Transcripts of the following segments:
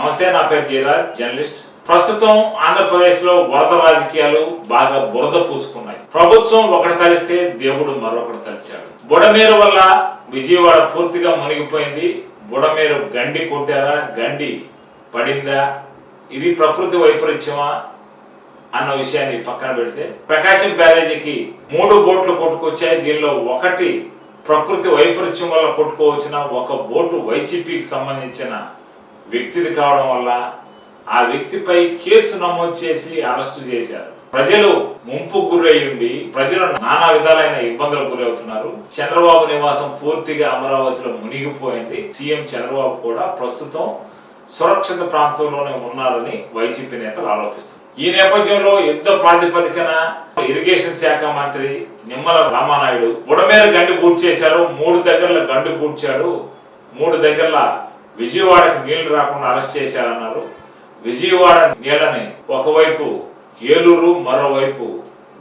నమస్తే, నా పేరు జీరాజ్, జర్నలిస్ట్. ప్రస్తుతం ఆంధ్రప్రదేశ్ లో వరద రాజకీయాలు బాగా బురద పూసుకున్నాయి. ప్రభుత్వం ఒకటి తలిస్తే దేవుడు మరొకటి తలిచాడు. బుడమేరు వల్ల విజయవాడ పూర్తిగా మునిగిపోయింది. బుడమేరు గండి కొట్టారా, గండి పడిందా, ఇది ప్రకృతి వైపరీత్యమా అన్న విషయాన్ని పక్కన పెడితే, ప్రకాశం బ్యారేజీకి 3 బోట్లు కొట్టుకొచ్చాయి. దీనిలో ఒకటి ప్రకృతి వైపరీత్యం వల్ల కొట్టుకోవచ్చిన ఒక బోటు వైసీపీకి సంబంధించిన వ్యక్తిది కావడం వల్ల ఆ వ్యక్తిపై కేసు నమోదు చేసి అరెస్టు చేశారు. ప్రజలు ముంపు గురయ్యుండి ప్రజలు నానా విధాలైన ఇబ్బందులకు గురవుతున్నారు. చంద్రబాబు నివాసం పూర్తిగా అమరావతిలో మునిగిపోయింది. సీఎం చంద్రబాబు కూడా ప్రస్తుతం సురక్షిత ప్రాంతంలోనే ఉన్నారని వైసీపీ నేతలు ఆరోపిస్తున్నారు. ఈ నేపథ్యంలో యుద్ధ ప్రాతిపదికన ఇరిగేషన్ శాఖ మంత్రి నిమ్మల రామానాయుడు బుడమేరు గండి పూర్తి చేశారు. 3 దగ్గరలో గండి పూడ్చాడు. 3 దగ్గరల విజయవాడకి నీళ్లు రాకుండా అరెస్ట్ చేశారన్నారు. విజయవాడ నీళ్ళని ఒకవైపు ఏలూరు, మరోవైపు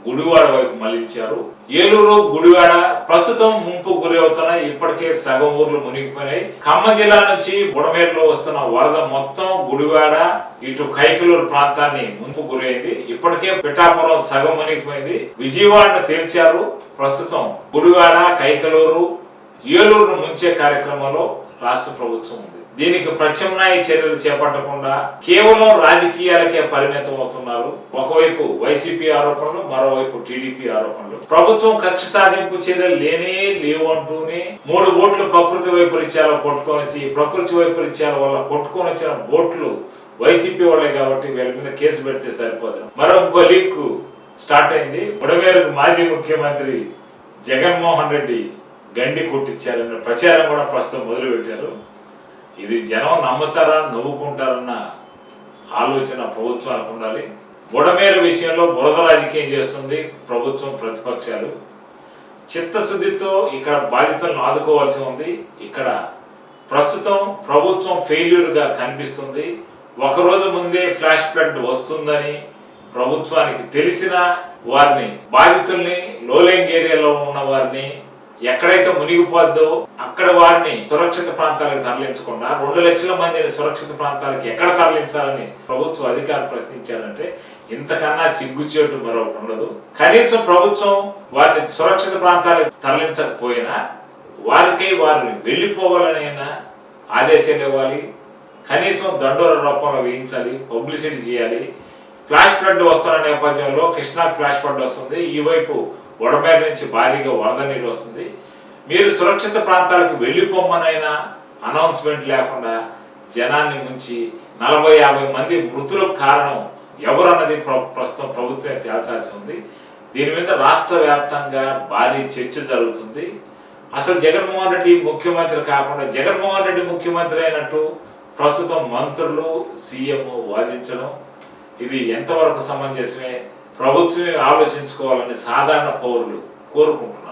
గుడివాడ వైపు మళ్లించారు. ఏలూరు, గుడివాడ ప్రస్తుతం ముంపు గురి అవుతున్నాయి. ఇప్పటికే సగం ఊర్లు మునిగిపోయినాయి. ఖమ్మం జిల్లా నుంచి బుడమేరులో వస్తున్న వరద మొత్తం గుడివాడ, ఇటు కైకలూరు ప్రాంతాన్ని ముంపు గురైంది. ఇప్పటికే పిఠాపురం సగం మునిగిపోయింది. విజయవాడను తేల్చారు. ప్రస్తుతం గుడివాడ, కైకలూరు, ఏలూరును ముంచే కార్యక్రమంలో రాష్ట్ర ప్రభుత్వం ఉంది. దీనికి ప్రత్యామ్నాయ చర్యలు చేపట్టకుండా కేవలం రాజకీయాలకే పరిమితం అవుతున్నారు. ఒకవైపు వైసీపీ ఆరోపణలు, మరోవైపు టీడీపీ ఆరోపణలు. ప్రభుత్వం కక్ష సాధింపు చర్యలు లేవు అంటూనే 3 బోట్లు ప్రకృతి వైపరీత్యాలు కొట్టుకొని, ప్రకృతి వైపరీత్యాల వల్ల కొట్టుకొని వచ్చిన బోట్లు వైసీపీ వాళ్ళే కాబట్టి వీళ్ళ మీద కేసు పెడితే సరిపోదు. మరొక లీక్ స్టార్ట్ అయింది. బుడమేరుకు మాజీ ముఖ్యమంత్రి జగన్మోహన్ రెడ్డి గండి కొట్టించారన్న ప్రచారం కూడా ప్రస్తుతం మొదలుపెట్టారు. ఇది జనం నమ్ముతారా, నవ్వుకుంటారన్న ఆలోచన ప్రభుత్వానికి ఉండాలి. బుడమేరు విషయంలో బురద రాజకీయం చేస్తుంది ప్రభుత్వం, ప్రతిపక్షాలు. చిత్తశుద్ధితో ఇక్కడ బాధితులను ఆదుకోవాల్సి ఉంది. ఇక్కడ ప్రస్తుతం ప్రభుత్వం ఫెయిల్యూర్గా కనిపిస్తుంది. ఒకరోజు ముందే ఫ్లాష్ ఫ్లడ్ వస్తుందని ప్రభుత్వానికి తెలిసిన వారిని, బాధితుల్ని, లోలింగ్ ఏరియాలో ఉన్న వారిని, ఎక్కడైతే మునిగిపోద్దో అక్కడ వారిని సురక్షిత ప్రాంతాలకు తరలించకుండా 2 లక్షల మందిని సురక్షిత ప్రాంతాలకు ఎక్కడ తరలించాలని ప్రభుత్వ అధికారులు ప్రశ్నించారంటే ఇంతకన్నా సిగ్గుచేటు మరొకటి ఉండదు. కనీసం ప్రభుత్వం వారిని సురక్షిత ప్రాంతాలకు తరలించకపోయినా వారిని వెళ్ళిపోవాలనైనా ఆదేశాలు ఇవ్వాలి. కనీసం దండోర రూపంలో వేయించాలి, పబ్లిసిటీ చేయాలి. ఫ్లాష్ ఫ్లడ్ వస్తున్న నేపథ్యంలో కృష్ణా ఫ్లాష్ ఫ్లడ్ వస్తుంది. ఈ వైపు బుడమేరు నుంచి భారీగా వరద నీరు వస్తుంది. మీరు సురక్షిత ప్రాంతాలకు వెళ్ళిపోమ్మనైనా అనౌన్స్మెంట్ లేకుండా జనాన్ని ముంచి 40-50 మంది మృతులకు కారణం ఎవరన్నది ప్రస్తుతం ప్రభుత్వం తేల్చాల్సి ఉంది. దీని మీద రాష్ట్ర వ్యాప్తంగా భారీ చర్చ జరుగుతుంది. అసలు జగన్మోహన్ రెడ్డి ముఖ్యమంత్రి కాకుండా జగన్మోహన్ రెడ్డి ముఖ్యమంత్రి అయినట్టు ప్రస్తుతం మంత్రులు, సీఎం వాదించడం ఇది ఎంతవరకు సమంజసమే ప్రభుత్వమే ఆలోచించుకోవాలని సాధారణ పౌరులు కోరుకుంటున్నారు.